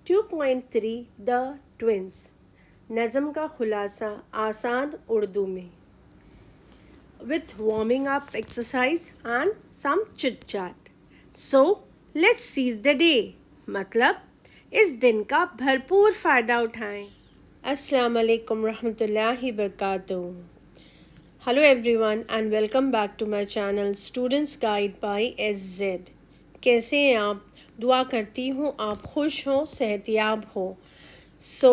2.3 the twins, नज़म का खुलासा आसान उर्दू में, with warming up exercise and some chit chat. So let's seize the day. मतलब इस दिन का भरपूर फ़ायदा उठाएं. अस्सलाम वालेकुम रहमतुल्लाहि बरकातुहू. Hello everyone and welcome back to my channel Students Guide by SZ. कैसे हैं आप? दुआ करती हूँ आप खुश हों, सेहतियाब हो. So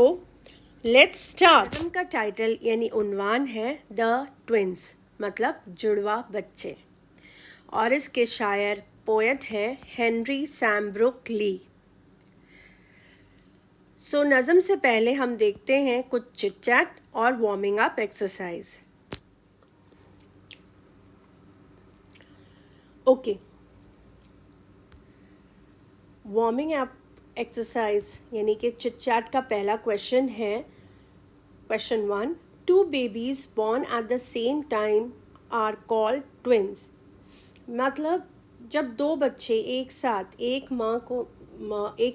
let's start. नज़म का टाइटल यानी उन्वान है द ट्विंस, मतलब जुड़वा बच्चे, और इसके शायर पोएट है हेनरी सैम्ब्रुक ली. सो नज़म से पहले हम देखते हैं कुछ चिट चैट और warming up exercise. Okay, warming up exercise यानी कि चिट चैट का पहला क्वेश्चन है question 1. 2 babies born at the same time are called twins. मतलब जब दो बच्चे एक साथ एक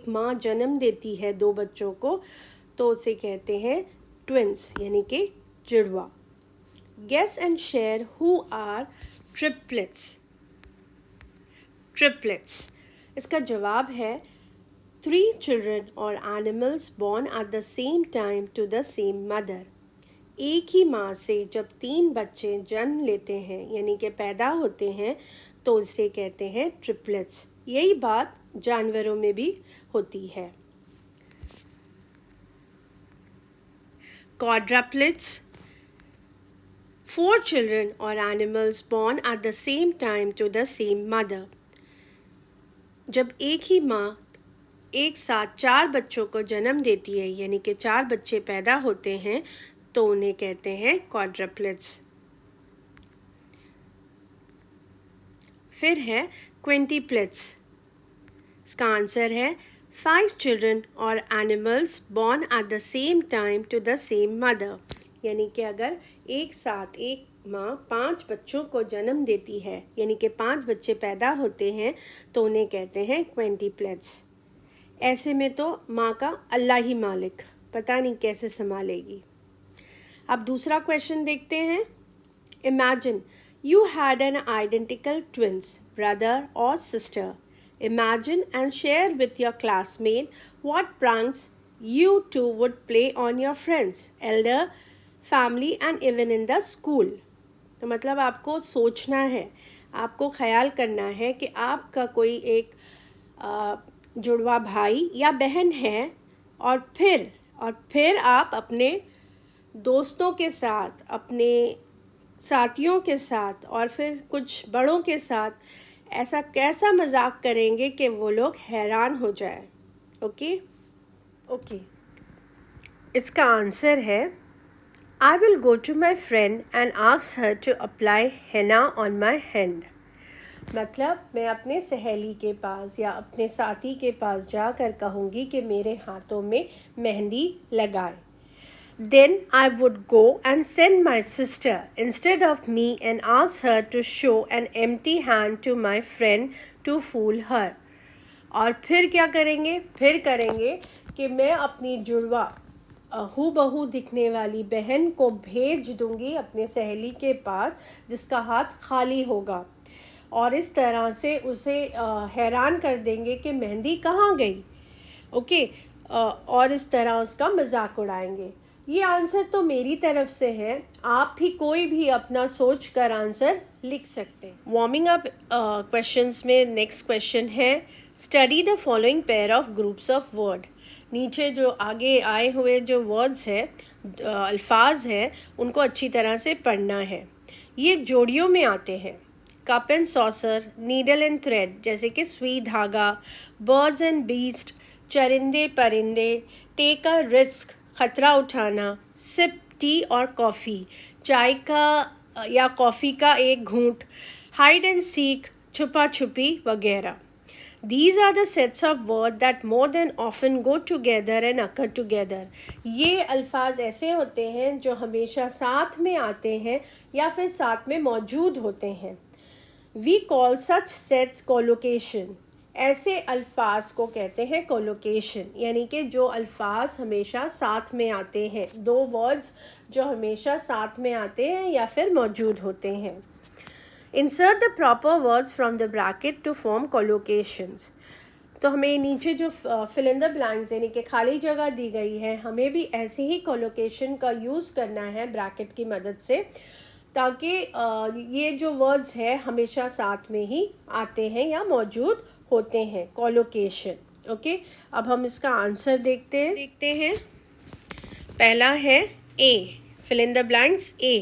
माँ जन्म देती है दो बच्चों को तो उसे कहते हैं ट्विंस यानी कि जुड़वा. Guess and share who are triplets. इसका जवाब है 3 children or animals born at the same time to the same mother. एक ही माँ से जब 3 बच्चे जन्म लेते हैं यानी कि पैदा होते हैं तो उसे कहते हैं ट्रिपलेट्स. यही बात जानवरों में भी होती है. क्वाड्रप्लेट्स. 4 children or animals born at the same time to the same mother. जब एक ही माँ एक साथ 4 बच्चों को जन्म देती है यानी कि 4 बच्चे पैदा होते हैं तो उन्हें कहते हैं क्वाड्रप्लेट्स. फिर है क्विंटीप्लेट्स. इसका आंसर है 5 children or animals born at the same time to the same mother. यानी कि अगर एक साथ एक माँ 5 बच्चों को जन्म देती है यानी कि 5 बच्चे पैदा होते हैं तो उन्हें कहते हैं क्विंटीप्लेट्स. ऐसे में तो माँ का अल्लाह ही मालिक, पता नहीं कैसे संभालेगी. अब दूसरा क्वेश्चन देखते हैं. Imagine you had an identical twins brother और sister. Imagine and share with your classmate what pranks you two would play on your friends, elder, family and even in the school. तो मतलब आपको सोचना है, आपको ख्याल करना है कि आपका कोई एक जुड़वा भाई या बहन है और फिर आप अपने दोस्तों के साथ, अपने साथियों के साथ और फिर कुछ बड़ों के साथ ऐसा कैसा मजाक करेंगे कि वो लोग हैरान हो जाए. ओके, इसका आंसर है I will go to my friend and ask her to apply henna on my hand. मतलब मैं अपने सहेली के पास या अपने साथी के पास जाकर कहूँगी कि मेरे हाथों में मेहंदी लगाए. Then I would go and send my sister instead of me and ask her to show an empty hand to my friend to fool her. और फिर क्या करेंगे? फिर करेंगे कि मैं अपनी जुड़वा हूबहू दिखने वाली बहन को भेज दूंगी अपने सहेली के पास जिसका हाथ खाली होगा और इस तरह से उसे हैरान कर देंगे कि मेहंदी कहाँ गई. और इस तरह उसका मजाक उड़ाएंगे. ये आंसर तो मेरी तरफ से है, आप भी कोई भी अपना सोच कर आंसर लिख सकते हैं. वार्मिंग अप क्वेश्चंस में नेक्स्ट क्वेश्चन है study the following pair of groups of word. नीचे जो आगे आए हुए जो वर्ड्स हैं, अल्फाज हैं, उनको अच्छी तरह से पढ़ना है. ये जोड़ियों में आते हैं. Cup and saucer, needle and thread जैसे कि सुई धागा, बर्ड्स एंड बीस्ट चरिंदे परिंदे, टेक अ रिस्क ख़तरा उठाना, सिप टी और कॉफ़ी चाय का या कॉफ़ी का एक घूंट, हाइड एंड सीक छुपा छुपी वगैरह. These are the sets of words that more than often go together and occur together. ये अल्फाज ऐसे होते हैं जो हमेशा साथ में आते हैं या फिर साथ में मौजूद होते हैं. We call such sets collocation. ऐसे अल्फाज को कहते हैं कोलोकेशन, यानी कि जो अल्फाज हमेशा साथ में आते हैं, दो वर्ड्स जो हमेशा साथ में आते हैं या फिर मौजूद होते हैं। Insert the proper words from the bracket to form collocations. तो हमें नीचे जो फिल इन द ब्लैंक्स यानी कि खाली जगह दी गई है, हमें भी ऐसे ही कोलोकेशन का यूज़ करना है ब्रैकेट की मदद से, ताकि ये जो वर्ड्स है हमेशा साथ में ही आते हैं या मौजूद होते हैं, कोलोकेशन। ओके, अब हम इसका आंसर देखते हैं। पहला है A, fill in the blanks. A,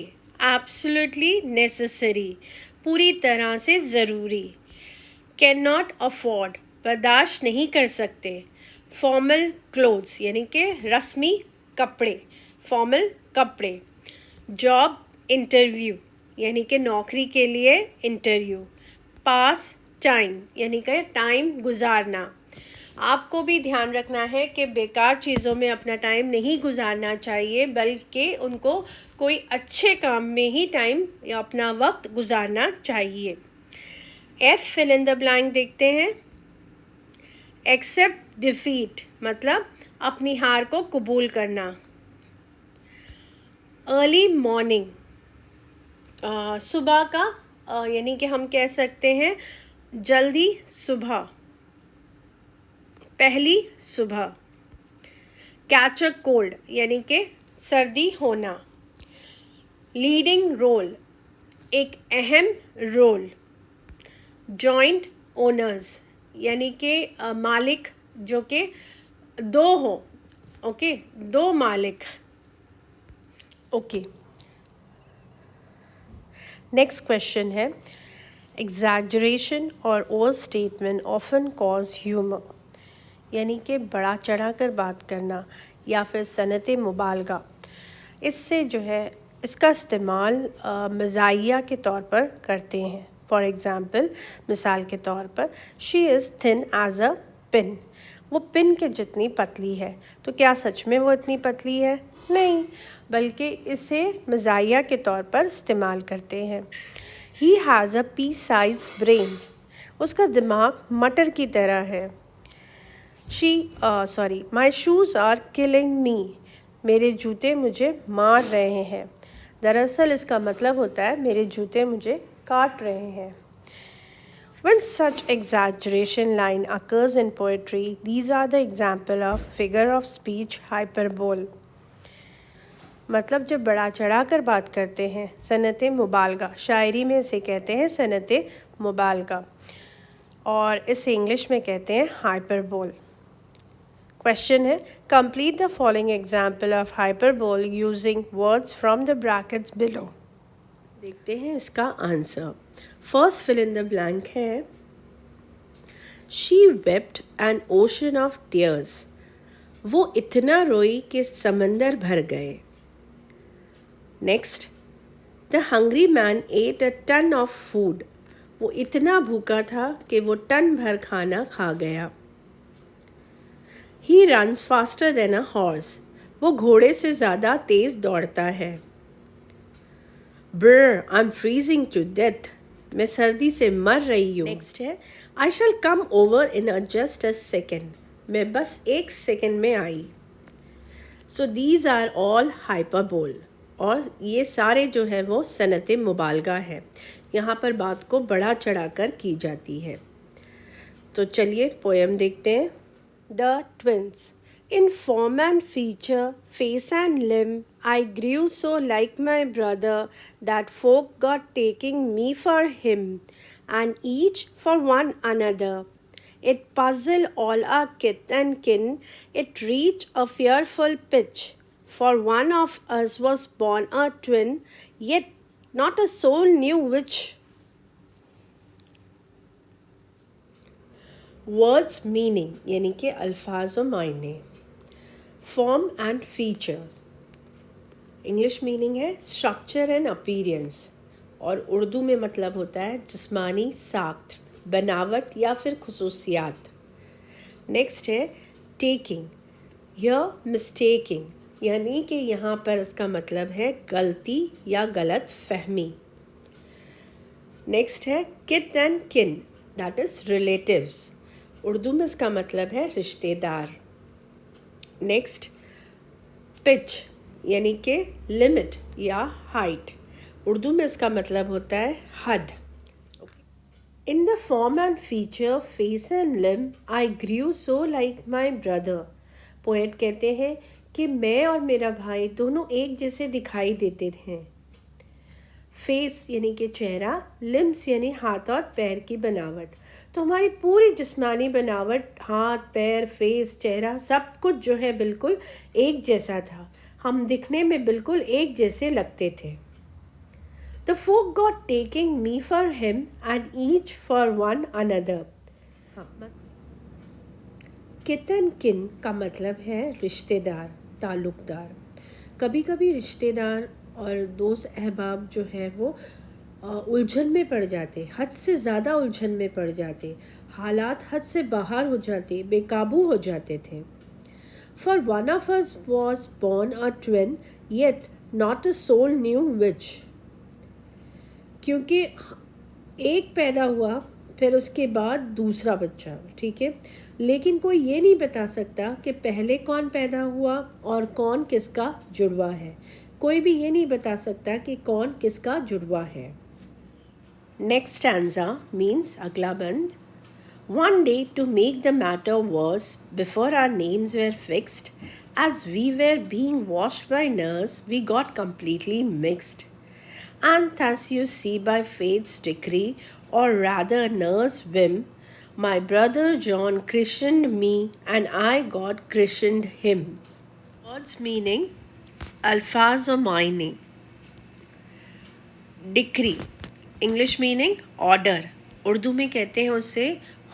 absolutely necessary, पूरी तरह से ज़रूरी। कैन नॉट अफोर्ड, बर्दाश्त नहीं कर सकते। फॉर्मल क्लोथ्स, यानी कि रस्मी कपड़े, फॉर्मल कपड़े। जॉब इंटरव्यू, यानी कि नौकरी के लिए इंटरव्यू। पास टाइम, यानी कि टाइम गुजारना। आपको भी ध्यान रखना है कि बेकार चीज़ों में अपना टाइम नहीं गुजारना चाहिए, बल्कि उनको कोई अच्छे काम में ही टाइम या अपना वक्त गुजारना चाहिए। F, fill in the blank देखते हैं। एक्सेप्ट डिफीट, मतलब अपनी हार को कबूल करना। अर्ली मॉर्निंग, सुबह का, यानी कि हम कह सकते हैं जल्दी सुबह, पहली सुबह। कैच अ कोल्ड, यानी कि सर्दी होना। लीडिंग रोल, एक अहम रोल। जॉइंट ओनर्स, यानी कि मालिक जो कि दो हो। ओके, दो मालिक। ओके, नेक्स्ट क्वेश्चन है, एग्जैजरेशन और over statement often cause humour, यानी कि बड़ा चढ़ा कर बात करना या फिर सनत मुबालगा, इससे जो है इसका इस्तेमाल मज़ाहिया के तौर पर करते हैं। फॉर एग्ज़ाम्पल, मिसाल के तौर पर, she is thin as a pin, वो पिन के जितनी पतली है। तो क्या सच में वो इतनी पतली है? नहीं, बल्कि इसे मज़ाहिया के तौर पर इस्तेमाल करते हैं। He has a pea size brain, उसका दिमाग मटर की तरह है। My shoes are killing me, मेरे जूते मुझे मार रहे हैं। दरअसल इसका मतलब होता है मेरे जूते मुझे काट रहे हैं। When such exaggeration line occurs in poetry, these are the example of figure of speech hyperbole. मतलब जब बड़ा चढ़ा कर बात करते हैं, सनत मुबालगा, शायरी में इसे कहते हैं सनत मुबालगा, और इसे इंग्लिश में कहते हैं हाइपरबोल। क्वेश्चन है, complete the following example of hyperbole using words from the brackets below. देखते हैं इसका आंसर। First fill in the blank है, she wept an ocean of tears, वो इतना रोई कि समंदर भर गए। Next, the hungry man ate a ton of food, वो इतना भूखा था कि वो टन भर खाना खा गया। He runs faster than a horse, वो घोड़े से ज़्यादा तेज़ दौड़ता है। Brr, I am freezing to death, मैं सर्दी से मर रही हूँ। नेक्स्ट है, I shall come over in a just a second, मैं बस एक सेकेंड में आई। So these are all hyperbole, और ये सारे जो है वो सनत मुबालगा है। यहाँ पर बात को बढ़ा चढ़ाकर की जाती है। तो चलिए पोएम देखते हैं। The twins, in form and feature, face and limb, I grew so like my brother that folk got taking me for him, and each for one another. It puzzled all our kith and kin, it reached a fearful pitch, for one of us was born a twin, yet not a soul knew which. Words meaning, यानी कि अल्फाज व मायने। Form and features, English meaning है structure and appearance, और उर्दू में मतलब होता है जिस्मानी साख्त, बनावट या फिर खुसूसियात। नेक्स्ट है टेकिंग या मिस्टेकिंग, यानी कि यहाँ पर इसका मतलब है गलती या गलत फहमी। नेक्स्ट है किथ एंड किन, दैट इज़ रिलेटिव्स, उर्दू में इसका मतलब है रिश्तेदार। नेक्स्ट, पिच यानी कि लिमिट या हाइट। उर्दू में इसका मतलब होता है हद। In the form and feature, face and limb, I grew so like my brother. Poet कहते हैं कि मैं और मेरा भाई दोनों एक जैसे दिखाई देते हैं। फेस यानी कि चेहरा, लिम्स यानी हाथ और पैर की बनावट। तो हमारी पूरी जिस्मानी बनावट, हाथ पैर फेस चेहरा सब कुछ जो है बिल्कुल एक जैसा था। हम दिखने में बिल्कुल एक जैसे लगते थे। The folk got taking me for him and each for one another. कितन किन का मतलब है रिश्तेदार, ताल्लुकदार। कभी कभी रिश्तेदार और दोस्त अहबाब जो है वो उलझन में पड़ जाते, हद से ज़्यादा उलझन में पड़ जाते, हालात हद से बाहर हो जाते, बेकाबू हो जाते थे। For one of us was born a twin, yet not a soul knew which. क्योंकि एक पैदा हुआ फिर उसके बाद दूसरा बच्चा, ठीक है, लेकिन कोई ये नहीं बता सकता कि पहले कौन पैदा हुआ और कौन किसका जुड़वा है। कोई भी ये नहीं बता सकता कि कौन किसका जुड़वा है। नेक्स्ट स्टैंजा मीन्स अगला बंद। One day, to make the matter worse, before our names were fixed, as we were being washed by nurse, we got completely mixed. And thus you see by fate's decree, or rather nurse whim, my brother John christened me and I got christened him. Words meaning, अल्फाज और मायने। Decree, English meaning order, Urdu में कहते हैं उसे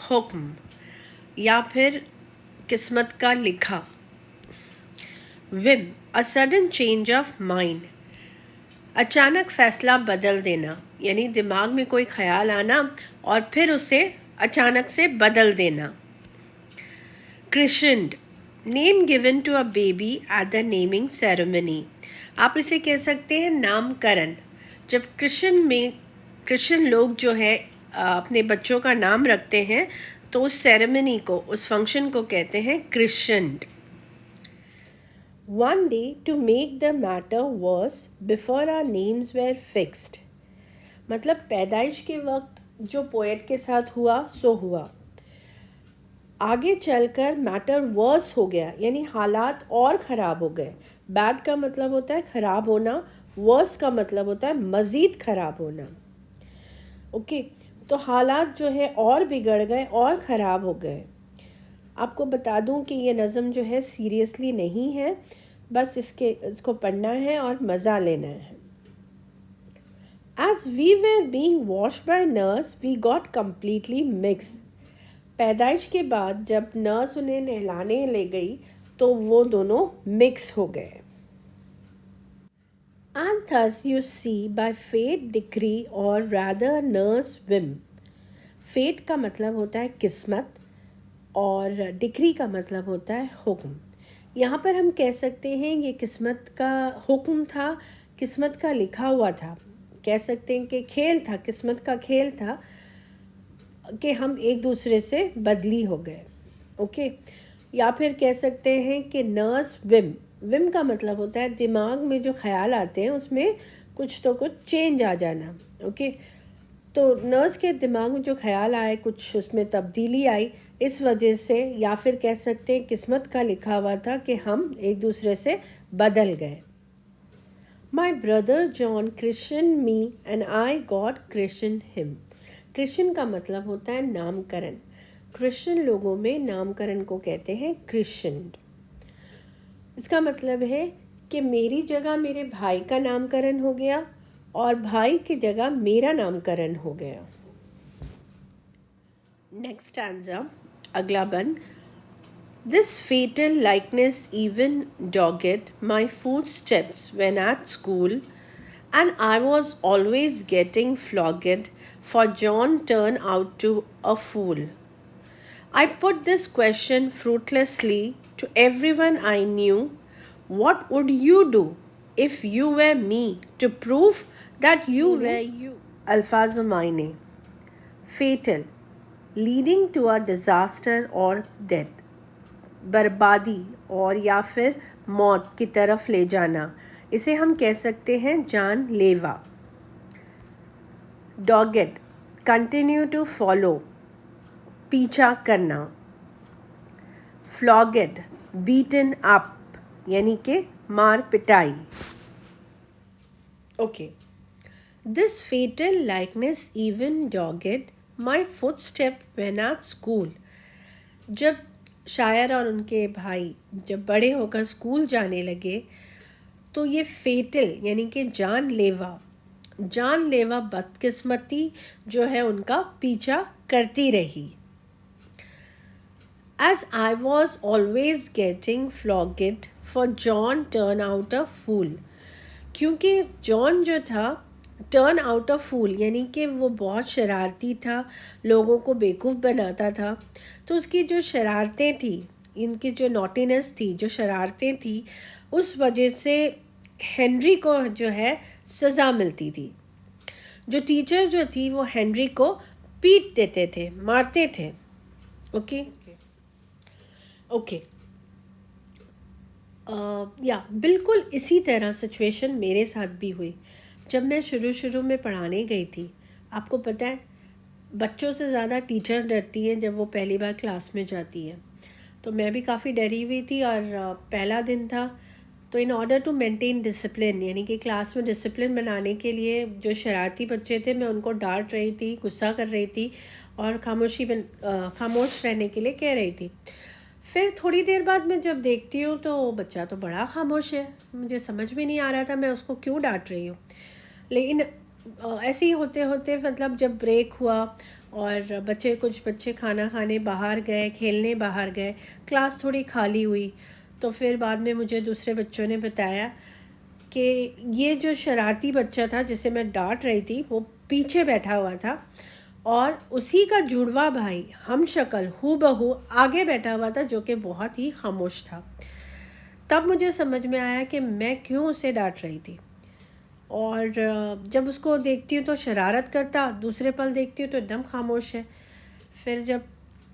हुक्म या फिर किस्मत का लिखा। Vim, a sudden change of mind, अचानक फैसला बदल देना, यानी दिमाग में कोई ख्याल आना और फिर उसे अचानक से बदल देना। Christened, name given to a baby at the naming ceremony. आप इसे कह सकते हैं नामकरण। जब क्रिश्चियन लोग जो है अपने बच्चों का नाम रखते हैं तो उस सेरेमनी को, उस फंक्शन को कहते हैं christened. One day, to make the matter worse, before our names were fixed. मतलब पैदाइश के वक्त जो पोएट के साथ हुआ सो हुआ, आगे चलकर मैटर वर्स हो गया, यानी हालात और ख़राब हो गए। बैड का मतलब होता है ख़राब होना, वर्स का मतलब होता है मज़ीद ख़राब होना। ओके, तो हालात जो है और बिगड़ गए और ख़राब हो गए। आपको बता दूं कि ये नज़म जो है सीरियसली नहीं है, बस इसको पढ़ना है और मज़ा लेना है। As we were being washed by nurse, we got completely mixed. पैदाइश के बाद जब नर्स उन्हें नहलाने ले गई तो वो दोनों मिक्स हो गए। And thus you see by fate decree or rather nurse whim. Fate का मतलब होता है किस्मत और डिक्री का मतलब होता है हुक्म। यहाँ पर हम कह सकते हैं ये किस्मत का हुक्म था, किस्मत का लिखा हुआ था। कह सकते हैं कि खेल था, किस्मत का खेल था कि हम एक दूसरे से बदली हो गए। ओके, या फिर कह सकते हैं कि नर्स विम। विम का मतलब होता है दिमाग में जो ख्याल आते हैं उसमें कुछ चेंज आ जाना। ओके, तो नर्स के दिमाग में जो ख्याल आए, कुछ उसमें तब्दीली आई, इस वजह से, या फिर कह सकते हैं किस्मत का लिखा हुआ था कि हम एक दूसरे से बदल गए। My brother John Christian me and I got Christian him. Christian का मतलब होता है नामकरण। क्रिश्चियन लोगों में नामकरण को कहते हैं क्रिश्चियन। इसका मतलब है कि मेरी जगह मेरे भाई का नामकरण हो गया और भाई की जगह मेरा नामकरण हो गया। नेक्स्ट स्टैंजा, अगला बंद। This fatal likeness even dogged my footsteps when at school, and I was always getting flogged, for John turned out to a fool. I put this question fruitlessly to everyone I knew. What would you do if you were me to prove that you were you? अल्फाज मायने। Fatal, leading to a disaster और death, बर्बादी और या फिर मौत की तरफ ले जाना, इसे हम कह सकते हैं जानलेवा। डॉगेड, कंटिन्यू टू फॉलो, पीछा करना। फ्लॉगेड, बीटन अप, यानी कि मार पिटाई। Okay, this fatal likeness even dogged my footstep when at school. जब शायर और उनके भाई जब बड़े होकर स्कूल जाने लगे तो ये फेटल यानी कि जानलेवा बदकिस्मती जो है उनका पीछा करती रही। As I was always getting flogged for John turn out a fool, क्योंकि जॉन जो था टर्न आउट अ फूल यानी कि वो बहुत शरारती था, लोगों को बेवकूफ़ बनाता था। तो उसकी जो शरारतें थी, इनकी जो नॉटीनेस थी, जो शरारतें थी, उस वजह से हेनरी को जो है सज़ा मिलती थी। जो टीचर जो थी वो हेनरी को पीट देते थे, मारते थे। ओके ओके या बिल्कुल इसी तरह सिचुएशन मेरे साथ भी हुई जब मैं शुरू में पढ़ाने गई थी। आपको पता है बच्चों से ज़्यादा टीचर डरती हैं जब वो पहली बार क्लास में जाती है। तो मैं भी काफ़ी डरी हुई थी और पहला दिन था, तो in order to maintain discipline यानी कि क्लास में डिसिप्लिन बनाने के लिए जो शरारती बच्चे थे मैं उनको डांट रही थी, गुस्सा कर रही थी और खामोश रहने के लिए कह रही थी। फिर थोड़ी देर बाद मैं जब देखती हूँ तो बच्चा तो बड़ा खामोश है, मुझे समझ में नहीं आ रहा था मैं उसको क्यों डांट रही हूँ। लेकिन ऐसे ही होते होते मतलब जब ब्रेक हुआ और कुछ बच्चे खाना खाने बाहर गए, खेलने बाहर गए, क्लास थोड़ी खाली हुई, तो फिर बाद में मुझे दूसरे बच्चों ने बताया कि ये जो शरारती बच्चा था जिसे मैं डांट रही थी वो पीछे बैठा हुआ था और उसी का जुड़वा भाई हम शक्ल हूबहू आगे बैठा हुआ था जो कि बहुत ही खामोश था। तब मुझे समझ में आया कि मैं क्यों उसे डांट रही थी। और जब उसको देखती हूँ तो शरारत करता, दूसरे पल देखती हूँ तो एकदम खामोश है। फिर जब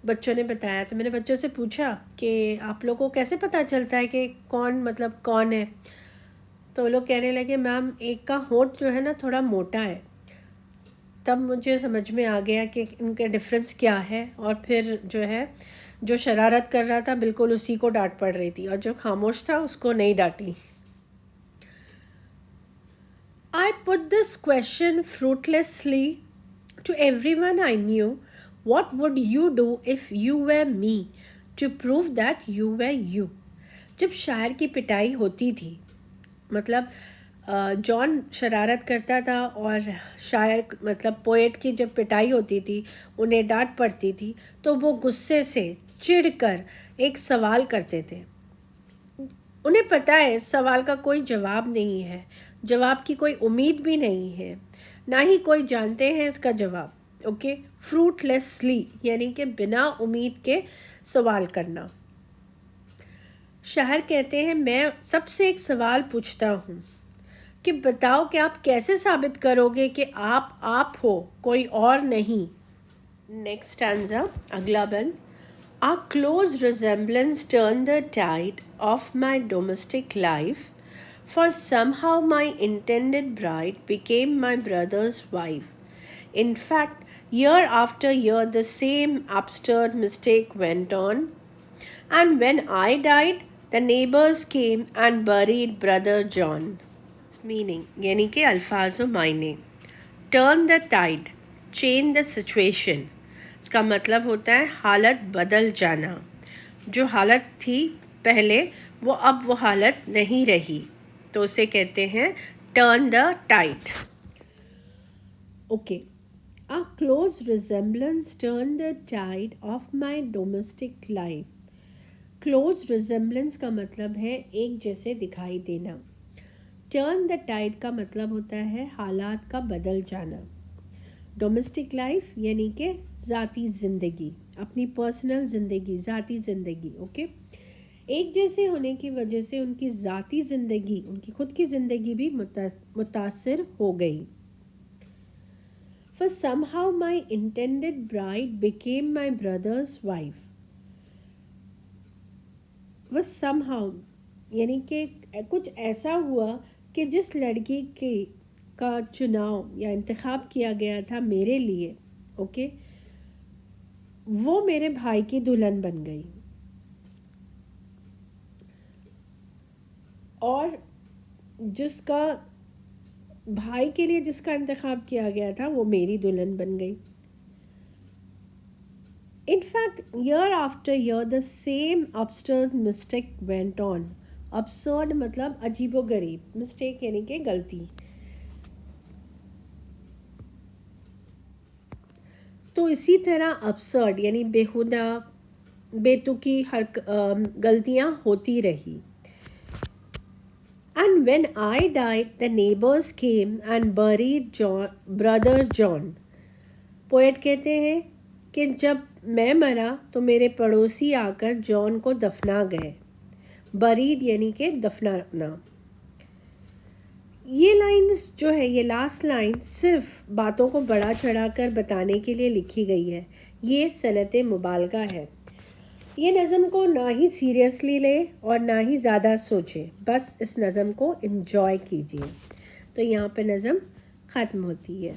बच्चों ने बताया तो मैंने बच्चों से पूछा कि आप लोगों को कैसे पता चलता है कि कौन है। तो लोग कहने लगे मैम एक का होंठ जो है ना थोड़ा मोटा है। तब मुझे समझ में आ गया कि इनका डिफरेंस क्या है और फिर जो है जो शरारत कर रहा था बिल्कुल उसी को डांट पड़ रही थी और जो खामोश था उसको नहीं डांटी। I put this question fruitlessly to everyone I knew. What would you do if you were me to prove that you were you? जब शायर की पिटाई होती थी, मतलब जॉन शरारत करता था और शायर मतलब पोएट की जब पिटाई होती थी, उन्हें डांट पड़ती थी, तो वो गुस्से से चिढ़कर एक सवाल करते थे। उन्हें पता है इस सवाल का कोई जवाब नहीं है, जवाब की कोई उम्मीद भी नहीं है, ना ही कोई जानते हैं इसका जवाब। ओके, फ्रूटलेसली यानी कि बिना उम्मीद के सवाल करना। शायर कहते हैं मैं सबसे एक सवाल पूछता हूँ कि बताओ कि आप कैसे साबित करोगे कि आप हो, कोई और नहीं। नेक्स्ट स्टैंजा, अगला बंद। Our close resemblance turned the tide of my domestic life, for somehow my intended bride became my brother's wife. In fact, year after year the same absurd mistake went on, and when I died, the neighbors came and buried brother John. Meaning, यानी कि अल्फाज मायने। Turn the tide, change the situation. इसका मतलब होता है हालत बदल जाना। जो हालत थी पहले वो अब वो हालत नहीं रही, तो उसे कहते हैं turn the tide. Okay, A close resemblance turned the tide of my domestic life. Close resemblance का मतलब है एक जैसे दिखाई देना। टर्न द टाइड का मतलब होता है हालात का बदल जाना। डोमेस्टिक लाइफ यानी कि ज़ाती ज़िंदगी, अपनी पर्सनल ज़िंदगी, ज़ाती ज़िंदगी। ओके, एक जैसे होने की वजह से उनकी ज़ाती ज़िंदगी, उनकी खुद की ज़िंदगी भी मुतासिर हो गई। For somehow my intended bride became my brother's wife. Was somehow यानी कि कुछ ऐसा हुआ कि जिस लड़की के का चुनाव या इंतखाब किया गया था मेरे लिए, ओके, वो मेरे भाई की दुल्हन बन गई और जिसका भाई के लिए जिसका इंतखाब किया गया था वो मेरी दुल्हन बन गई. In fact, year after year, the same absurd mistake went on. Absurd मतलब अजीबोगरीब, mistake यानी कि गलती. तो इसी तरह absurd यानी बेहुदा बेतुकी हर गलतियाँ होती रही. And when I died, the neighbors came and buried brother John. Poet कहते हैं कि जब मैं मरा तो मेरे पड़ोसी आकर जॉन को दफना गए. बरीड यानी कि दफनाना. ये लाइंस जो है, ये लास्ट लाइन सिर्फ बातों को बढ़ा चढ़ाकर बताने के लिए लिखी गई है. ये सनत मुबालगा है. ये नज़म को ना ही सीरियसली ले और ना ही ज़्यादा सोचें, बस इस नज़म को एंजॉय कीजिए. तो यहाँ पे नज़म ख़त्म होती है.